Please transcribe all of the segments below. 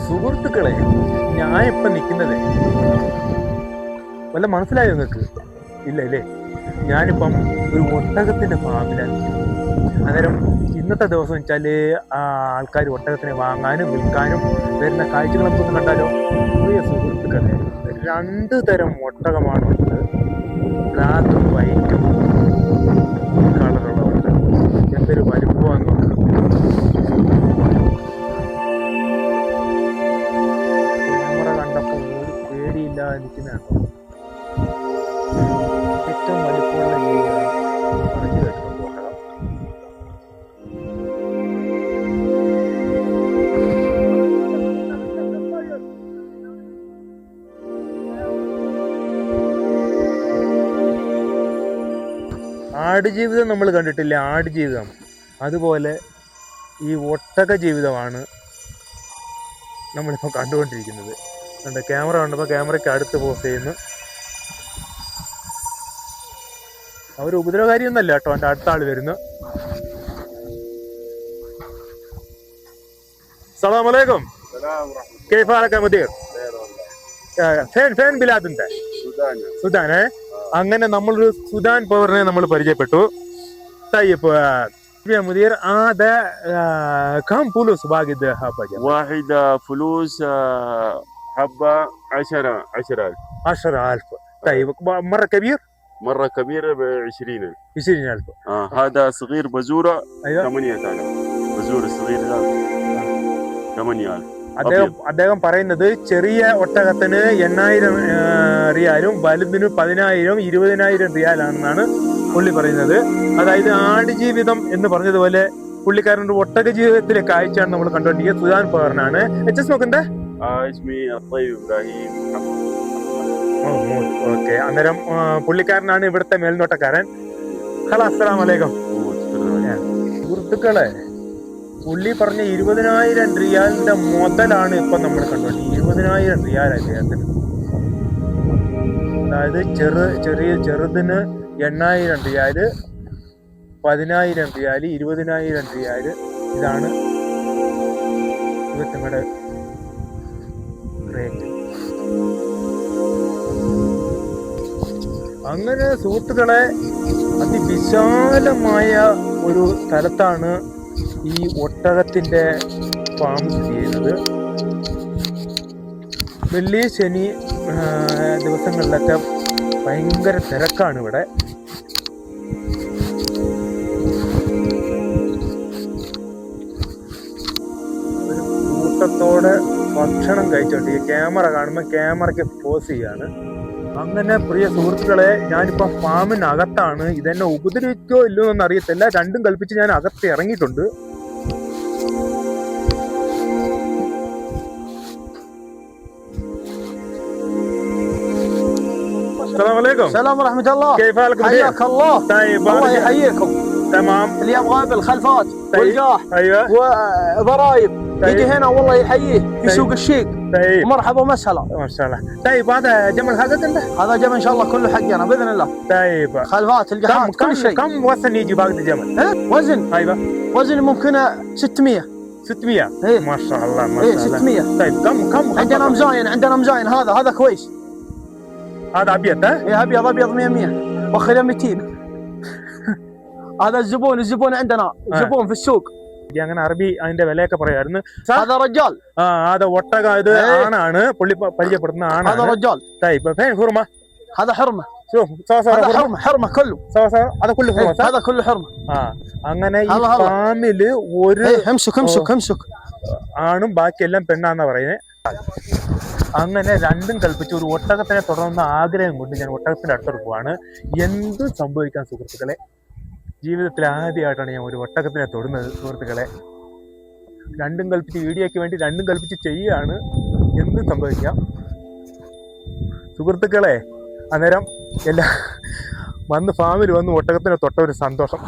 സുഹൃത്തുക്കളെ, ഞാനിപ്പം നിൽക്കുന്നത് വല്ല മനസ്സിലായോ നിങ്ങൾക്ക്? ഇല്ല അല്ലേ? ഞാനിപ്പം ഒരു ഒട്ടകത്തിന്റെ ഫാമിലാണ് നിൽക്കുന്നത്. അന്നേരം ഇന്നത്തെ ദിവസം വെച്ചാൽ ആൾക്കാർ ഒട്ടകത്തിനെ വാങ്ങാനും വിൽക്കാനും വരുന്ന കാഴ്ചകൾ നമുക്കൊന്ന് കണ്ടാലോ? പ്രിയ സുഹൃത്തുക്കളെ, 2 തരം ഒട്ടകമാണുള്ളത്. ബ്ലാക്കും വൈറ്റും കളറുള്ള ഒട്ടകം. എന്തൊരു വലുപ്പമാണെന്ന് നോക്കാം. ക്യാമറ കണ്ടപ്പോൾ ഒരു പേടിയില്ലാതെ നിൽക്കുന്നതാണ്. ഏറ്റവും വലിപ്പമുള്ള ജീവിയാണ് പറഞ്ഞു കേട്ടിട്ടുണ്ട് ഒട്ടകം. ആടുജീവിതം നമ്മൾ കണ്ടിട്ടില്ല, ആടുജീവിതം. അതുപോലെ ഈ ഒട്ടക ജീവിതമാണ് നമ്മളിപ്പോൾ കണ്ടുകൊണ്ടിരിക്കുന്നത്. കണ്ട, ക്യാമറ കണ്ടപ്പോൾ ക്യാമറയ്ക്ക് അടുത്ത് പോസ് ചെയ്യുന്നു. അവർ ഉപദ്രവകാരിയൊന്നല്ല കേട്ടോ. എൻ്റെ അടുത്ത ആൾ വരുന്നു. സലാം അലൈക്കും. كيف حالك يا مدير؟ فين بلاد انت؟ സുഡാൻ. അങ്ങനെ നമ്മളൊരു സുഡാൻ പൗരനെ നമ്മൾ പരിചയപ്പെട്ടു. طيب يا مدير هذا كم فلوس باقي الحبة؟ واحدة فلوس حبة 10,000. 10,000. طيب مرة كبير؟ مرة كبيرة ب20,000. 20,000. هذا صغير بزورة. أيوة. 8,000. بزور الصغير ده 8,000. അദ്ദേഹം പറയുന്നത് ചെറിയ ഒട്ടകത്തിന് 8,000 റിയാലും വലുതിന് 10,000 20,000 റിയാലാണെന്നാണ് പുള്ളി പറയുന്നത്. അതായത് ആടുജീവിതം എന്ന് പറഞ്ഞതുപോലെ പുള്ളിക്കാരൻ്റെ ഒട്ടക ജീവിതത്തിലെ കാഴ്ചയാണ് നമ്മൾ കണ്ടുകൊണ്ടിരിക്കുന്നത്. സുഡാൻ പൗരനാണ്. നോക്കണ്ടേ? اسمي الطيب إبراهيم. ഓക്കെ. അന്നേരം പുള്ളിക്കാരനാണ് ഇവിടുത്തെ മേൽനോട്ടക്കാരൻ. ഹലോ, അസ്സലാമു അലൈക്കും. സുഹൃത്തുക്കളെ, പുള്ളി പറഞ്ഞ 20,000 റിയാലിന്റെ മുതലാണ് ഇപ്പൊ നമ്മൾ കണ്ടോണ്ട്. 20,000 റിയാൽ അദ്ദേഹത്തിന്. അതായത് ചെറുതിന് 8,000 റിയാല്, 10,000 റിയാല്, 20,000 റിയാല്. ഇതാണ് ഇവരുടെ റേറ്റ്. അങ്ങനെ സുഹൃത്തുക്കളെ, അതിവിശാലമായ ഒരു സ്ഥലത്താണ് ഈ ഒട്ടകത്തിന്റെ ഫാം സ്ഥിതി ചെയ്യുന്നത്. വെള്ളി ശനി ദിവസങ്ങളിലൊക്കെ ഭയങ്കര തിരക്കാണ് ഇവിടെ. ഒരു കൂട്ടത്തോടെ ഭക്ഷണം കഴിച്ചോണ്ട് ഈ ക്യാമറ കാണുമ്പോൾ ക്യാമറയ്ക്ക് പോസ് ചെയ്യാണ്. അങ്ങനെ പ്രിയ സുഹൃത്തുക്കളെ, ഞാനിപ്പോ ഫാമിനകത്താണ്. ഇതെന്നെ ഉപദ്രവിക്കോ ഇല്ലോ എന്ന് അറിയത്തില്ല. രണ്ടും കൽപ്പിച്ച് ഞാൻ അകത്ത് ഇറങ്ങിയിട്ടുണ്ട്. السلام عليكم. السلام ورحمة الله. كيف حالكم؟ حياك الله. طيب الله يحييكم. تمام. اللي يبغى بالخلفات والجاح ايوه وضرايب يجي هنا والله يحييه في سوق الشيك. طيب مرحبا ومسهلا. ما شاء الله. طيب هذا جمل حقك انت؟ هذا جمل ان شاء الله كله حقنا باذن الله. طيب خلفات القحات كل شيء. كم وزن يجي باقي الجمل؟ وزن؟ ايوه وزن ممكن 600. 600. ايه ما شاء الله ما شاء الله. 600. طيب كم عندنا مزاين هذا كويس. هذا ابيض ها؟ ايه ابيض 100 واخذ 200. هذا الزبون عندنا زبون في السوق. അങ്ങനെ അറബി അതിന്റെ വിലയൊക്കെ പറയായിരുന്നു. هذا رجال. هذا ഒട്ടക. ഇത് ആണാണ്. പുള്ളി പരിചയപ്പെടുന്ന ആണാണ്. هذا رجال. طيب فين حرمه؟ هذا حرمه. شوف هذا حرمه كله. هذا كله حرمه. هذا كله حرمه. അങ്ങനെ ഈ ഫാമില് ഒരു همسك ആണും ബാക്കിയെല്ലാം പെണ്ണാന്നാ പറയുന്നത്. അങ്ങനെ രണ്ടും കൽപ്പിച്ച് ഒരു ഒട്ടകത്തിനെ തുടർന്ന ആഗ്രഹം കൊണ്ട് ഞാൻ ഒട്ടകത്തിന്റെ അടുത്തോട്ട് പോവാണ്. എന്തും സംഭവിക്കാൻ സുഹൃത്തുക്കളെ. ജീവിതത്തിൽ ആദ്യമായിട്ടാണ് ഞാൻ ഒരു ഒട്ടകത്തിനെ തൊടുന്നത് സുഹൃത്തുക്കളെ. രണ്ടും കൽപ്പിച്ച് വീഡിയോയ്ക്ക് വേണ്ടി രണ്ടും കൽപ്പിച്ച് ചെയ്യുകയാണ്. എന്തും സംഭവിക്കാം സുഹൃത്തുക്കളെ. അന്നേരം വന്ന് ഫാമിൽ വന്ന് ഒട്ടകത്തിനെ തൊട്ട ഒരു സന്തോഷം.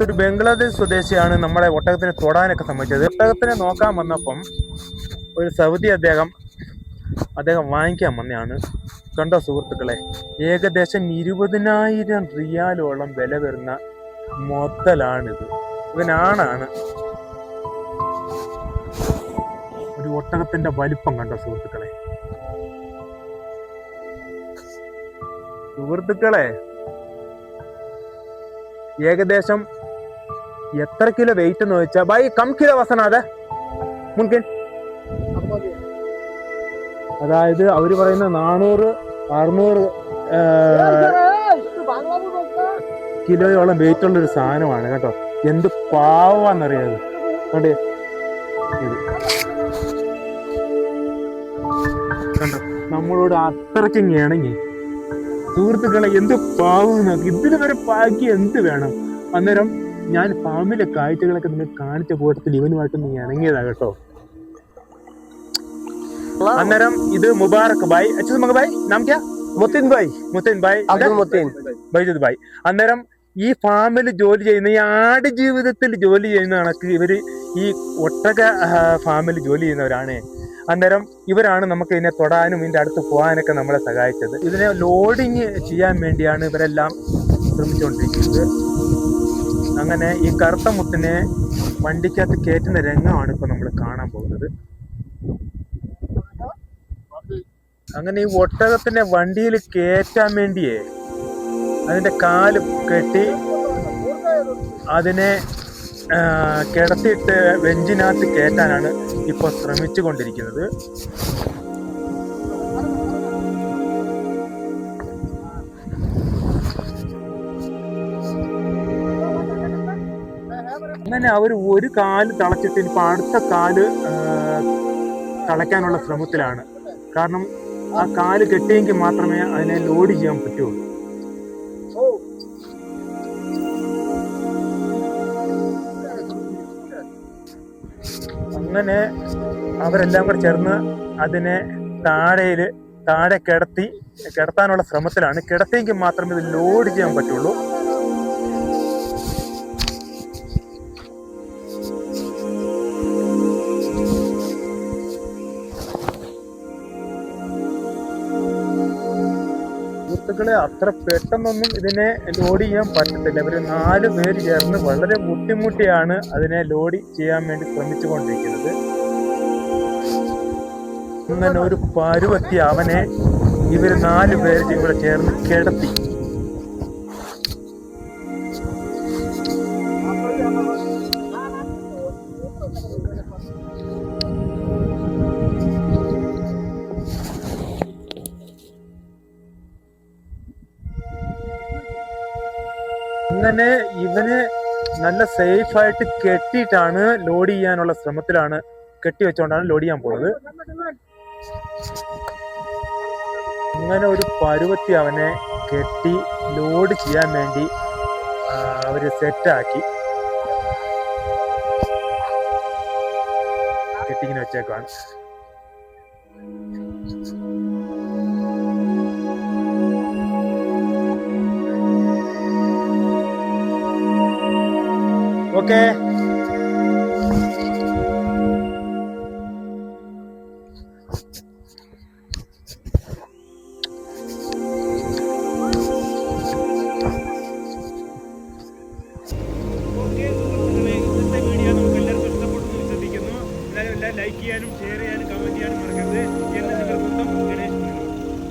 ഒരു ബംഗ്ലാദേശ് സ്വദേശിയാണ് നമ്മളെ ഒട്ടകത്തിനെ തൊടാനൊക്കെ സമ്മതിച്ചത്. ഒട്ടകത്തിനെ നോക്കാൻ വന്നപ്പം ഒരു സൗദി അദ്ദേഹം വാങ്ങിക്കാൻ വന്നതാണ്. കണ്ടോ സുഹൃത്തുക്കളെ, ഏകദേശം 20,000 റിയാലോളം വില വരുന്ന മുതലാണിത്. ഇവനാണാണ്. ഒരു ഒട്ടകത്തിന്റെ വലിപ്പം കണ്ടോ സുഹൃത്തുക്കളെ? സുഹൃത്തുക്കളെ, ഏകദേശം എത്ര കിലോ വെയിറ്റ് എന്ന് വെച്ചാൽ ബൈ കം കിലോ വസനാതെ മുൻകിൻ. അതായത് അവര് പറയുന്ന 400-600 കിലോയോളം വെയിറ്റ് ഉള്ള ഒരു സാധനമാണ് കേട്ടോ. എന്ത് പാവാന്നറിയാത് കണ്ടേ, ഇത് കണ്ടോ, നമ്മളോട് അത്രയ്ക്കും ഇണങ്ങി. സുഹൃത്തുക്കളെ, എന്ത് പാവം, ഇതിന് വരെ ബാക്കി എന്ത് വേണം. അന്നേരം ഞാൻ ഫാമിലെ കാഴ്ചകളൊക്കെ നിങ്ങൾ കാണിച്ച കൂട്ടത്തിൽ ഇവനുമായിട്ടൊന്ന് ഇണങ്ങിയതാ കേട്ടോ. അന്നേരം ഇത് മുബാറക് ഭായ്, അച്ഛൻ മക ഭായ് നാം ക്യാ? മുത്തിൻ ഭായ്. മുത്തിൻ ഭായ്, അബ്ദുൽ മുത്തിൻ ബൈജുദ് ഭായ്. അന്നേരം ഈ ഫാമിൽ ജോലി ചെയ്യുന്ന, ഈ ആട് ജീവിതത്തിൽ ജോലി ചെയ്യുന്ന കണക്ക് ഇവര് ഈ ഒട്ടക ഫാമിൽ ജോലി ചെയ്യുന്നവരാണ്. അന്നേരം ഇവരാണ് നമുക്ക് ഇതിനെ തൊടാനും ഇതിന്റെ അടുത്ത് പോകാനൊക്കെ നമ്മളെ സഹായിച്ചത്. ഇതിനെ ലോഡിങ് ചെയ്യാൻ വേണ്ടിയാണ് ഇവരെല്ലാം ശ്രമിച്ചുകൊണ്ടിരിക്കുന്നത്. അങ്ങനെ ഈ കറുത്ത മുത്തിനെ വണ്ടിക്കകത്ത് കയറ്റുന്ന രംഗമാണ് ഇപ്പൊ നമ്മൾ കാണാൻ പോകുന്നത്. അങ്ങനെ ഈ ഒട്ടകത്തിനെ വണ്ടിയിൽ കയറ്റാൻ വേണ്ടിയേ അതിന്റെ കാല് കെട്ടി അതിനെ കിടത്തിയിട്ട് വെഞ്ചിനകത്ത് കയറ്റാനാണ് ഇപ്പൊ ശ്രമിച്ചു കൊണ്ടിരിക്കുന്നത്. അങ്ങനെ അവർ ഒരു കാല് തളച്ചിട്ട് ഇപ്പൊ അടുത്ത കാല് തളയ്ക്കാനുള്ള ശ്രമത്തിലാണ്. കാരണം ആ കാല് കെട്ടിയെങ്കിൽ മാത്രമേ അതിനെ ലോഡ് ചെയ്യാൻ പറ്റുള്ളൂ. അങ്ങനെ അവരെല്ലാം കൂടെ ചേർന്ന് അതിനെ താഴെ കിടത്താനുള്ള ശ്രമത്തിലാണ്. കിടത്തിയെങ്കിൽ മാത്രമേ ഇത് ലോഡ് ചെയ്യാൻ പറ്റുള്ളൂ. സുഹൃത്തുക്കളെ, അത്ര പെട്ടെന്നൊന്നും ഇതിനെ ലോഡ് ചെയ്യാൻ പറ്റത്തില്ല. ഇവര് 4 പേര് ചേർന്ന് വളരെ മുട്ടിമുട്ടിയാണ് അതിനെ ലോഡ് ചെയ്യാൻ വേണ്ടി ശ്രമിച്ചുകൊണ്ടിരിക്കുന്നത്. അങ്ങനെ ഒരു പരുവത്തി അവനെ ഇവര് 4 പേര് ഇവിടെ ചേർന്ന് കിടത്തി. അങ്ങനെ ഇവന് നല്ല സേഫ് ആയിട്ട് കെട്ടിയിട്ടാണ് ലോഡ് ചെയ്യാനുള്ള ശ്രമത്തിലാണ്. കെട്ടി വെച്ചുകൊണ്ടാണ് ലോഡ് ചെയ്യാൻ പോകുന്നത്. അങ്ങനെ ഒരു പരുവത്തി അവനെ കെട്ടി ലോഡ് ചെയ്യാൻ വേണ്ടി അവര് സെറ്റാക്കി കെട്ടിങ്ങനെ വെച്ചേക്കാണ്. ഓക്കെ.